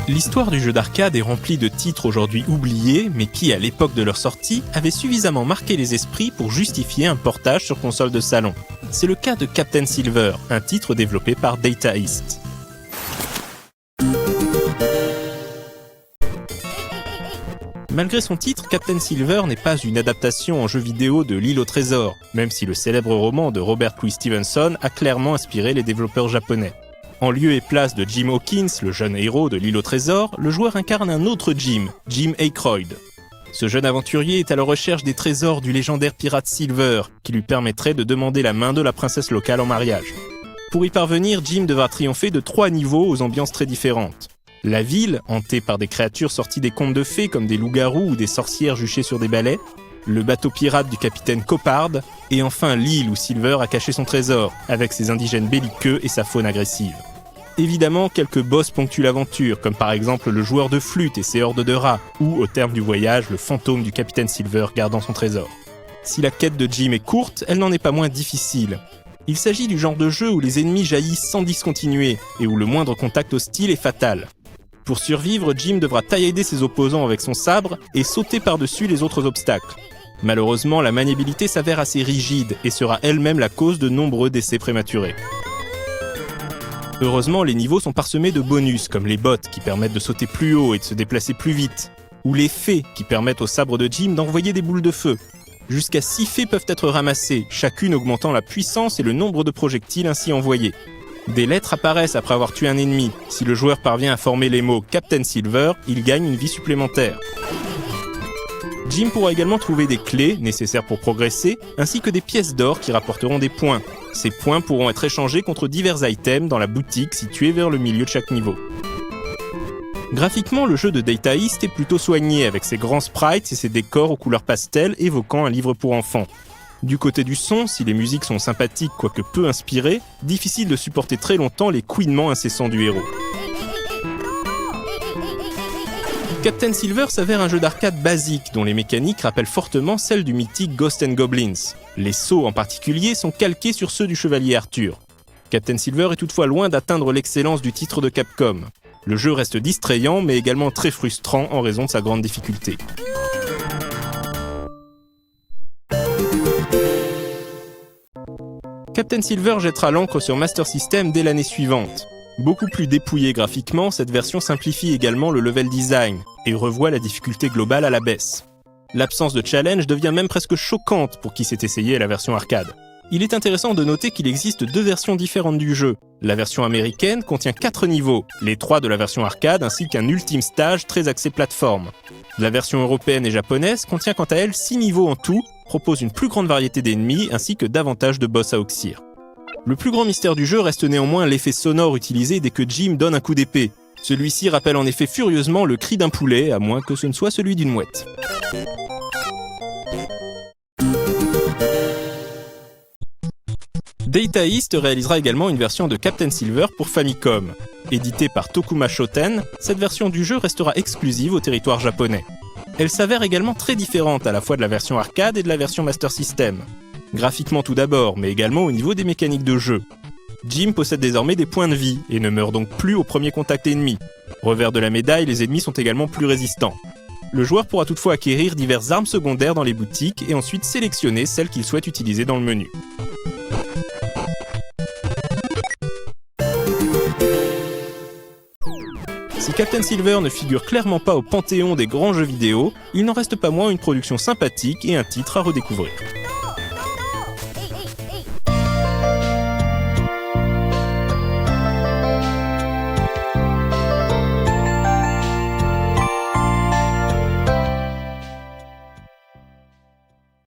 L'histoire du jeu d'arcade est remplie de titres aujourd'hui oubliés, mais qui, à l'époque de leur sortie, avaient suffisamment marqué les esprits pour justifier un portage sur console de salon. C'est le cas de Captain Silver, un titre développé par Data East. Malgré son titre, Captain Silver n'est pas une adaptation en jeu vidéo de L'île au trésor, même si le célèbre roman de Robert Louis Stevenson a clairement inspiré les développeurs japonais. En lieu et place de Jim Hawkins, le jeune héros de L'île au trésor, le joueur incarne un autre Jim Aykroyd. Ce jeune aventurier est à la recherche des trésors du légendaire pirate Silver, qui lui permettrait de demander la main de la princesse locale en mariage. Pour y parvenir, Jim devra triompher de 3 niveaux aux ambiances très différentes. La ville, hantée par des créatures sorties des contes de fées comme des loups-garous ou des sorcières juchées sur des balais, le bateau pirate du capitaine Copard, et enfin l'île où Silver a caché son trésor, avec ses indigènes belliqueux et sa faune agressive. Évidemment, quelques boss ponctuent l'aventure, comme par exemple le joueur de flûte et ses hordes de rats, ou au terme du voyage, le fantôme du capitaine Silver gardant son trésor. Si la quête de Jim est courte, elle n'en est pas moins difficile. Il s'agit du genre de jeu où les ennemis jaillissent sans discontinuer, et où le moindre contact hostile est fatal. Pour survivre, Jim devra taillader ses opposants avec son sabre et sauter par-dessus les autres obstacles. Malheureusement, la maniabilité s'avère assez rigide et sera elle-même la cause de nombreux décès prématurés. Heureusement, les niveaux sont parsemés de bonus, comme les bottes qui permettent de sauter plus haut et de se déplacer plus vite, ou les fées qui permettent au sabre de Jim d'envoyer des boules de feu. Jusqu'à 6 fées peuvent être ramassées, chacune augmentant la puissance et le nombre de projectiles ainsi envoyés. Des lettres apparaissent après avoir tué un ennemi. Si le joueur parvient à former les mots Captain Silver, il gagne une vie supplémentaire. Jim pourra également trouver des clés, nécessaires pour progresser, ainsi que des pièces d'or qui rapporteront des points. Ces points pourront être échangés contre divers items dans la boutique située vers le milieu de chaque niveau. Graphiquement, le jeu de Data East est plutôt soigné, avec ses grands sprites et ses décors aux couleurs pastel évoquant un livre pour enfants. Du côté du son, si les musiques sont sympathiques quoique peu inspirées, difficile de supporter très longtemps les couinements incessants du héros. Captain Silver s'avère un jeu d'arcade basique dont les mécaniques rappellent fortement celles du mythique Ghosts & Goblins. Les sauts en particulier sont calqués sur ceux du chevalier Arthur. Captain Silver est toutefois loin d'atteindre l'excellence du titre de Capcom. Le jeu reste distrayant mais également très frustrant en raison de sa grande difficulté. Captain Silver jettera l'encre sur Master System dès l'année suivante. Beaucoup plus dépouillée graphiquement, cette version simplifie également le level design et revoit la difficulté globale à la baisse. L'absence de challenge devient même presque choquante pour qui s'est essayé à la version arcade. Il est intéressant de noter qu'il existe 2 versions différentes du jeu. La version américaine contient 4 niveaux, les 3 de la version arcade ainsi qu'un ultime stage très axé plateforme. La version européenne et japonaise contient quant à elle 6 niveaux en tout, propose une plus grande variété d'ennemis ainsi que davantage de boss à oxyre. Le plus grand mystère du jeu reste néanmoins l'effet sonore utilisé dès que Jim donne un coup d'épée. Celui-ci rappelle en effet furieusement le cri d'un poulet, à moins que ce ne soit celui d'une mouette. Data East réalisera également une version de Captain Silver pour Famicom. Éditée par Tokuma Shoten, cette version du jeu restera exclusive au territoire japonais. Elle s'avère également très différente à la fois de la version arcade et de la version Master System. Graphiquement tout d'abord, mais également au niveau des mécaniques de jeu. Jim possède désormais des points de vie et ne meurt donc plus au premier contact ennemi. Revers de la médaille, les ennemis sont également plus résistants. Le joueur pourra toutefois acquérir diverses armes secondaires dans les boutiques et ensuite sélectionner celles qu'il souhaite utiliser dans le menu. Si Captain Silver ne figure clairement pas au panthéon des grands jeux vidéo, il n'en reste pas moins une production sympathique et un titre à redécouvrir.